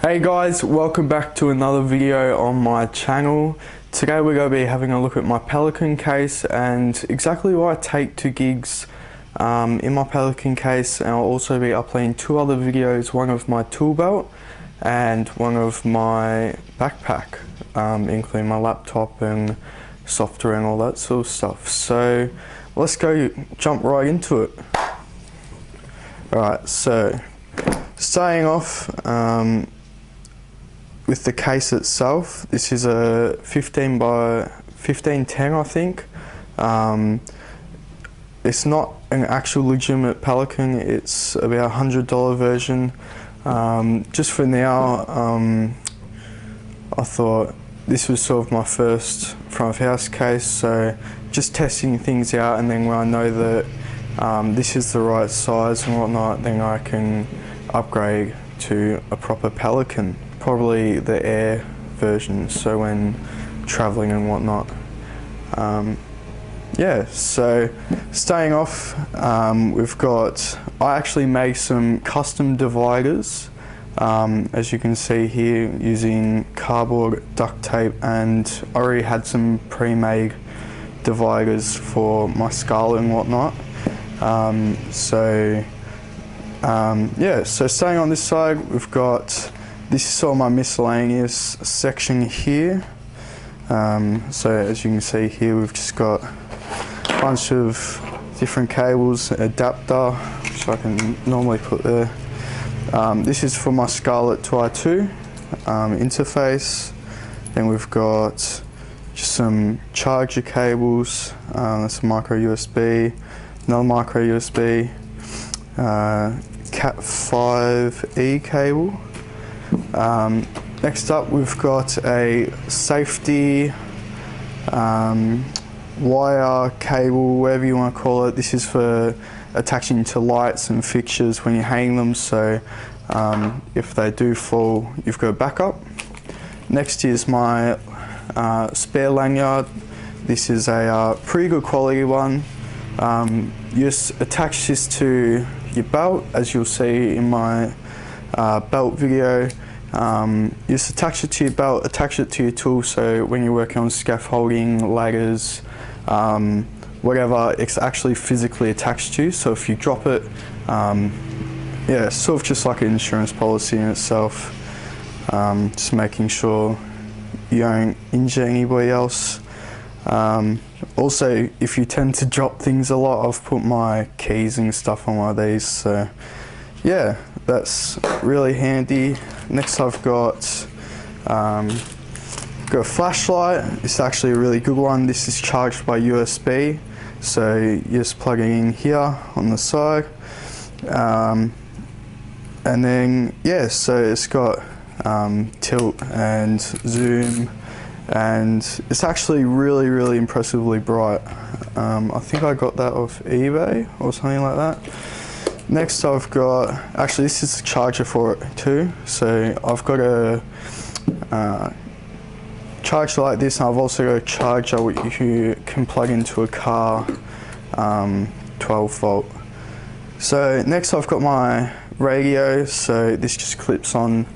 Hey guys, welcome back to another video on my channel. Today we're going to be having a look at my Pelican case and exactly what I take to gigs in my Pelican case, and I'll also be uploading two other videos, one of my tool belt and one of my backpack, including my laptop and software and all that sort of stuff. So let's jump right into it. Alright, so starting off with the case itself, this is a 15 by 1510, I think. It's not an actual legitimate Pelican, it's about $100 version. Just for now, I thought this was sort of my first front of house case, so just testing things out, and then when I know that this is the right size and whatnot, then I can upgrade to a proper Pelican, probably the Air version, so when traveling and whatnot. Yeah, so starting off, I actually made some custom dividers, as you can see here, using cardboard, duct tape, and I already had some pre-made dividers for my skull and whatnot. Yeah, so starting on this side, this is all my miscellaneous section here. So as you can see here, we've just got a bunch of different cables, adapter, which I can normally put there. This is for my Scarlett 2i2 interface. Then we've got just some charger cables, that's a micro USB, another micro USB, Cat 5e cable. Next up, we've got a safety wire cable, whatever you want to call it. This is for attaching to lights and fixtures when you hang them, so if they do fall, you've got backup. Next is my spare lanyard. This is a pretty good quality one. You just attach this to your belt, as you'll see in my belt video. You just attach it to your belt, attach it to your tool, so when you're working on scaffolding, ladders, whatever, it's actually physically attached to you, so if you drop it, yeah, it's sort of just like an insurance policy in itself, just making sure you don't injure anybody else. Also, if you tend to drop things a lot, I've put my keys and stuff on one of these, so yeah, that's really handy. Next I've got a flashlight. It's actually a really good one. This is charged by USB, so you just plug it in here on the side. And then, yeah, so it's got tilt and zoom, and it's actually really impressively bright. I think I got that off eBay or something like that. Next I've got, actually this is the charger for it too, so I've got a charger like this, and I've also got a charger which you can plug into a car, 12 volt. So next I've got my radio, so this just clips on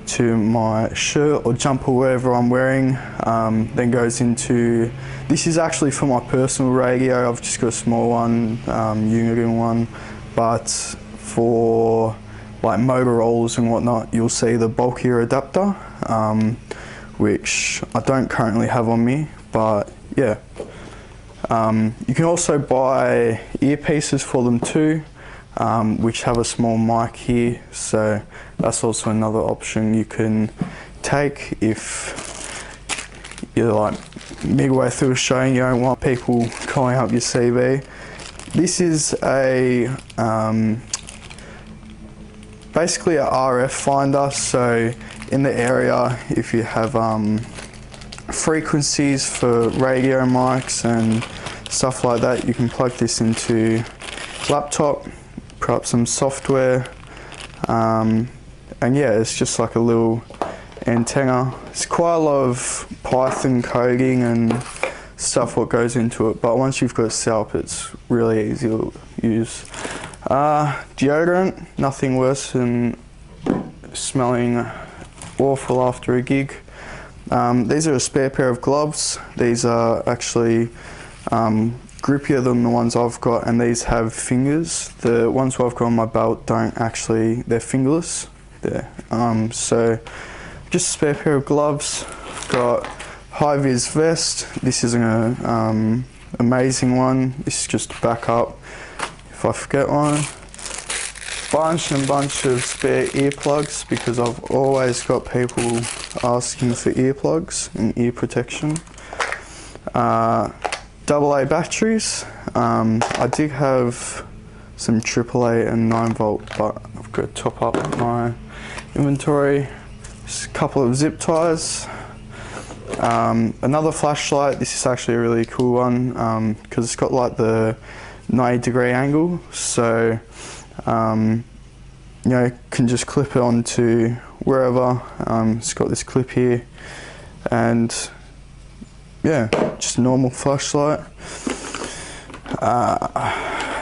to my shirt or jumper, wherever I'm wearing, then goes into, this is actually for my personal radio. I've just got a small one, Uniden one, but for like Motorola's and whatnot, you'll see the bulkier adapter, which I don't currently have on me, but yeah. You can also buy earpieces for them too, which have a small mic here, so that's also another option you can take if you're like midway through a show and you don't want people calling up your CV. This is a basically a RF finder, so in the area, if you have frequencies for radio mics and stuff like that, you can plug this into laptop, put up some software, and yeah, it's just like a little antenna. It's quite a lot of Python coding and stuff what goes into it, but once you've got it set up, it's really easy to use. Deodorant, nothing worse than smelling awful after a gig. These are a spare pair of gloves. These are actually grippier than the ones I've got, and these have fingers. The ones I've got on my belt don't actually, they're fingerless. There. So just a spare pair of gloves. Got high-vis vest. This is an amazing one. This is just a backup if I forget one. Bunch of spare earplugs, because I've always got people asking for earplugs and ear protection. AA batteries. I did have some AAA and 9-volt, but I've got to top up my inventory. Just a couple of zip ties. Another flashlight. This is actually a really cool one because it's got like the 90-degree angle, so you know, can just clip it onto wherever. It's got this clip here, and yeah, just a normal flashlight.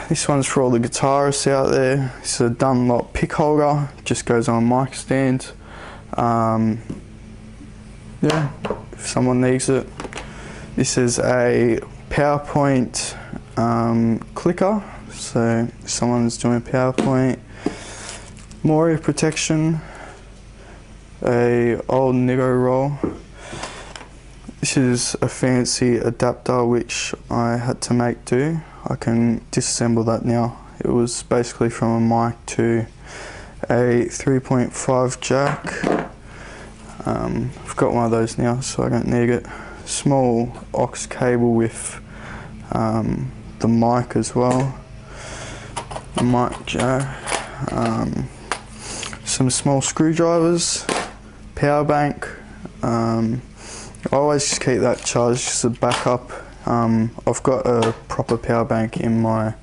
This one's for all the guitarists out there. It's a Dunlop pick holder, just goes on a mic stand. Yeah, if someone needs it. This is a PowerPoint clicker, so if someone's doing PowerPoint. More ear protection, a old Nigo roll. This is a fancy adapter which I had to make do. I can disassemble that now. It was basically from a mic to a 3.5 jack. I've got one of those now, so I don't need it. Small aux cable with the mic as well. The mic jack. Some small screwdrivers. Power bank. I always just keep that charged as a backup. I've got a proper power bank in my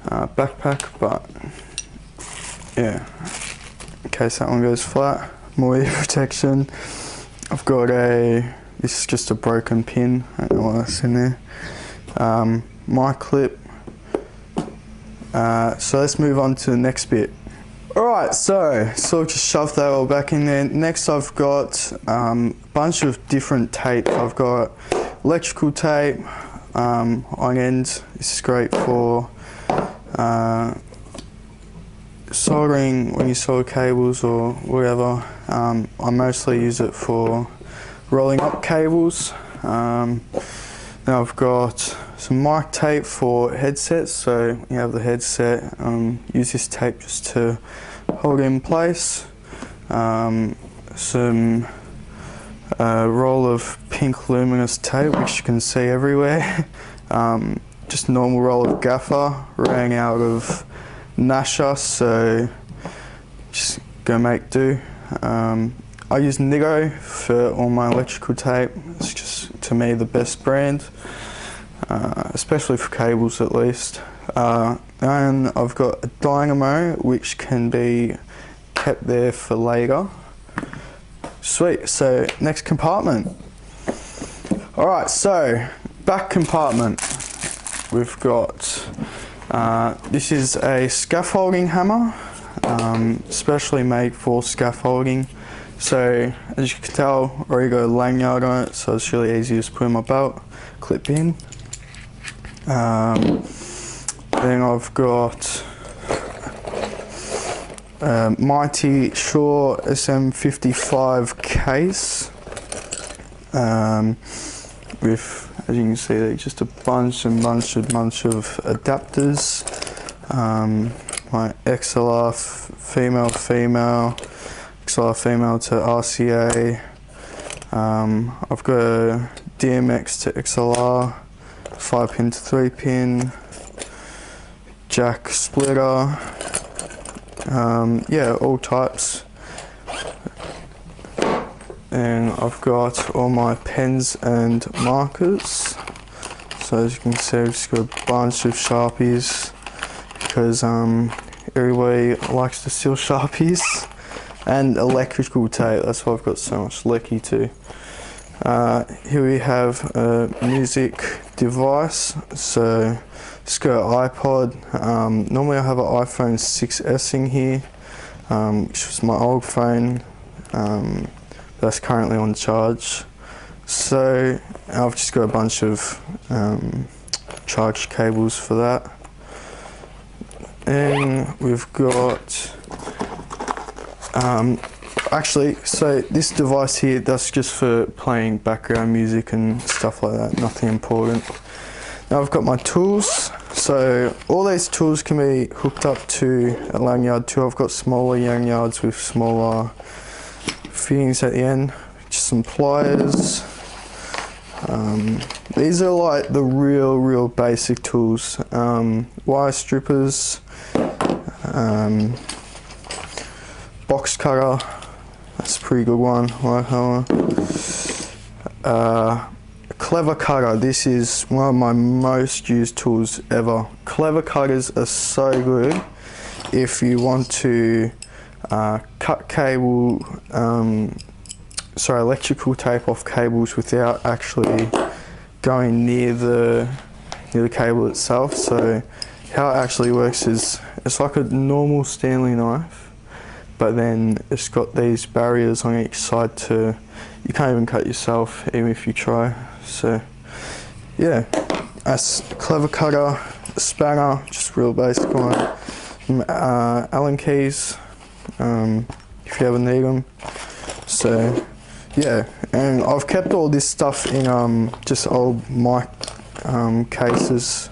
backpack, but yeah, in case that one goes flat. More ear protection. I've got this is just a broken pin, I don't know what's in there. My clip. So let's move on to the next bit. Alright, so just shove that all back in there. Next I've got a bunch of different tape. I've got electrical tape on end. This is great for soldering when you solder cables or whatever. I mostly use it for rolling up cables. Now I've got some mic tape for headsets, so you have the headset, use this tape just to hold it in place. Some roll of pink luminous tape which you can see everywhere. Just a normal roll of gaffer, ran out of Nasher, so just go make do. I use Nigo for all my electrical tape. It's just, to me, the best brand, especially for cables at least. And I've got a dynamo which can be kept there for later. Sweet, so next compartment. Alright, so back compartment. We've got, this is a scaffolding hammer, specially made for scaffolding. So as you can tell, I already got a lanyard on it, so it's really easy to just put in my belt, clip in. Then I've got Mighty Shaw SM55 case with, as you can see, just a bunch of adapters. My XLR female, XLR female to RCA. I've got a DMX to XLR, 5-pin to 3-pin, jack splitter. Yeah, all types. And I've got all my pens and markers. So as you can see, I've just got a bunch of Sharpies because everybody likes to steal Sharpies. And electrical tape, that's why I've got so much lecky too. Here we have a music device, so it's got an iPod. Normally I have an iPhone 6S in here, which was my old phone. that's currently on charge. So I've just got a bunch of charge cables for that. And we've got, actually, so this device here, that's just for playing background music and stuff like that, nothing important. Now I've got my tools. So all these tools can be hooked up to a lanyard too. I've got smaller lanyards with smaller fittings at the end. Just some pliers. These are like the real basic tools. Wire strippers, box cutter, that's a pretty good one. Clever cutter, this is one of my most used tools ever. Clever cutters are so good if you want to cut cable, electrical tape off cables without actually going near the cable itself. So how it actually works is it's like a normal Stanley knife, but then it's got these barriers on each side to, you can't even cut yourself even if you try. So yeah, that's a clever cutter, a spanner, just real basic one, Allen keys if you ever need them. So yeah, and I've kept all this stuff in just old mic cases,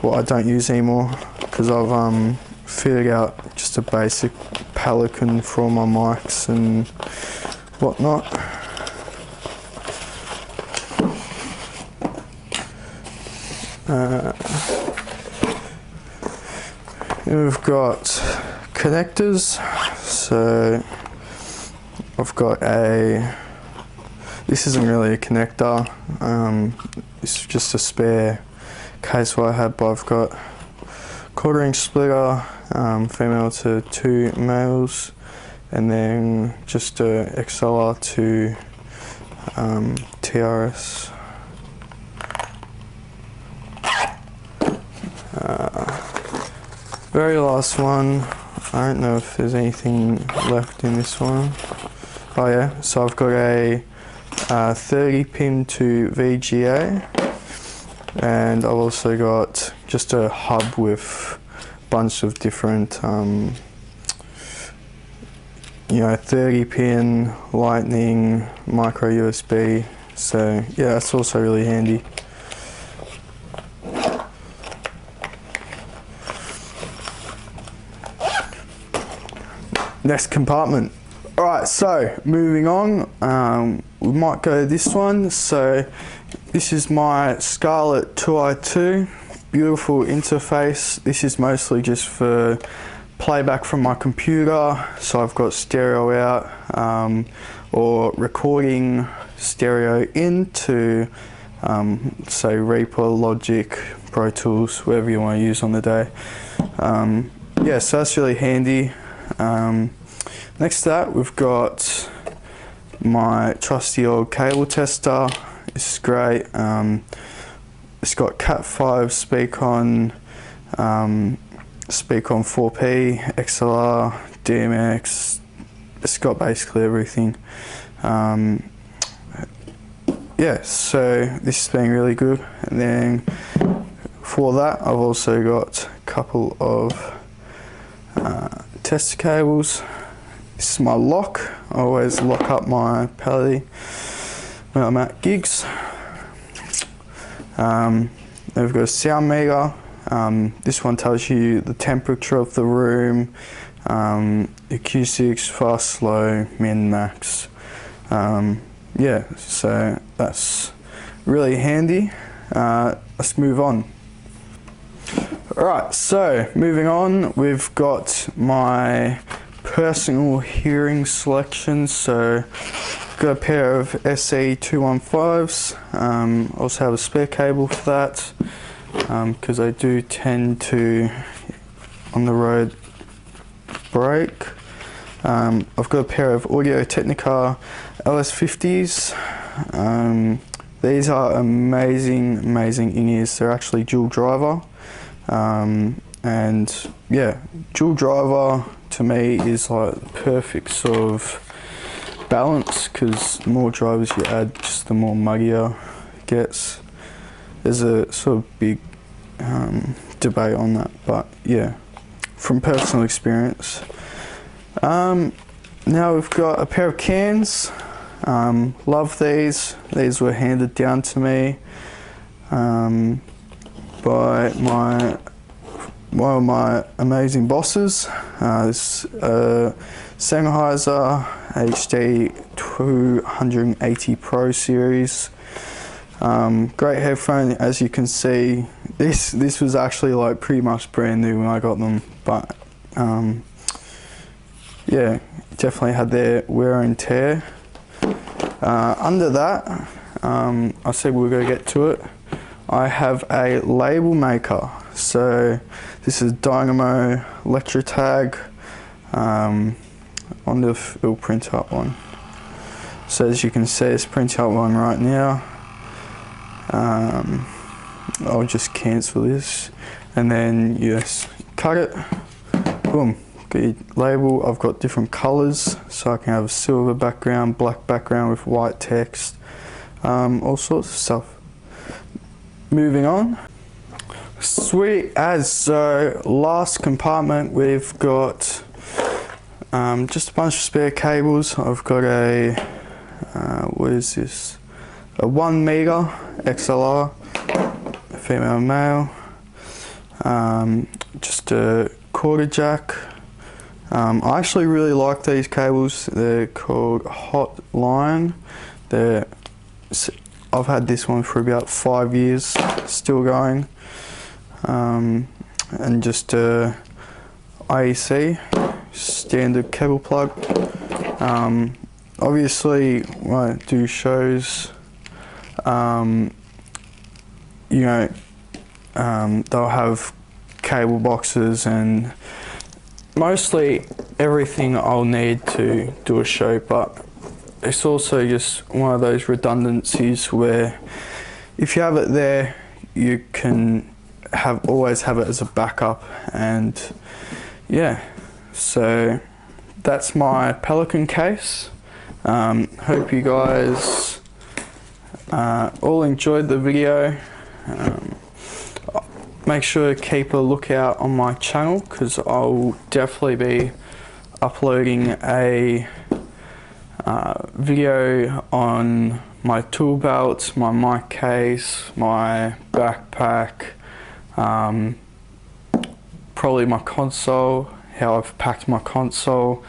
what I don't use anymore, because I've figured out just a basic pelican for all my mics and whatnot. We've got connectors. So I've got this isn't really a connector, it's just a spare case what I had, but I've got 1/4 inch splitter, female to 2 males, and then just a XLR to TRS. Very last one, I don't know if there's anything left in this one. Oh yeah, so I've got a 30 pin to VGA, and I've also got just a hub with a bunch of different 30 pin, lightning, micro USB. So yeah, that's also really handy. Next compartment. Alright, so moving on, we might go to this one. So this is my Scarlett 2i2, beautiful interface. This is mostly just for playback from my computer, so I've got stereo out, or recording stereo into say Reaper, Logic, Pro Tools, whatever you want to use on the day. Yeah, so that's really handy. Next to that, we've got my trusty old cable tester. This is great. It's got Cat5 speak-on 4P, XLR, DMX. It's got basically everything. Yeah, so this has been really good. And then for that, I've also got a couple of tester cables. This is my lock. I always lock up my Pally when I'm at gigs. Then we've got a sound meter. This one tells you the temperature of the room, acoustics, fast, slow, min, max. Yeah, so that's really handy. Let's move on. Alright, so moving on, we've got my personal hearing selection. So got a pair of SE215s. Also have a spare cable for that, because I do tend to, on the road, break. I've got a pair of Audio Technica LS50s. These are amazing in-ears. They're actually dual driver. And yeah, dual driver to me is like the perfect sort of balance, because the more drivers you add, just the more muggier it gets. There's a sort of big debate on that, but yeah, from personal experience. Now we've got a pair of cans. Love these. These were handed down to me by one of my amazing bosses. This Sennheiser HD 280 Pro series. Great headphone, as you can see. This was actually like pretty much brand new when I got them, but yeah, definitely had their wear and tear. Under that, I said we were going to get to it. I have a label maker. So this is Dynamo Electrotag on the little print up one. So as you can see, it's print up one right now. I'll just cancel this and then yes, cut it. Boom. Good label. I've got different colors, so I can have a silver background, black background with white text, all sorts of stuff. Moving on. Sweet as. So last compartment, we've got just a bunch of spare cables. I've got a what is this? A 1 meter XLR, female and male. Just a quarter jack. I actually really like these cables. They're called Hot Line. I've had this one for about 5 years, still going. And just IEC, standard cable plug. Obviously, when I do shows, you know, they'll have cable boxes and mostly everything I'll need to do a show, but it's also just one of those redundancies where if you have it there, you can always have it as a backup. And yeah, so that's my Pelican case. Hope you guys all enjoyed the video. Make sure to keep a lookout on my channel, because I'll definitely be uploading a video on my tool belts, my mic case, my backpack, probably my console, how I've packed my console,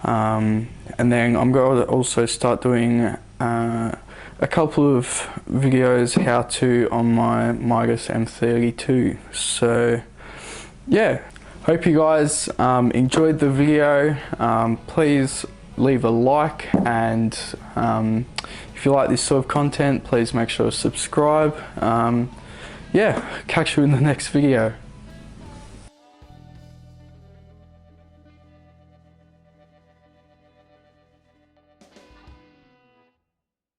and then I'm going to also start doing a couple of videos how to on my Midas M32. So yeah, hope you guys enjoyed the video. Please leave a like, and if you like this sort of content, please make sure to subscribe. Yeah, catch you in the next video.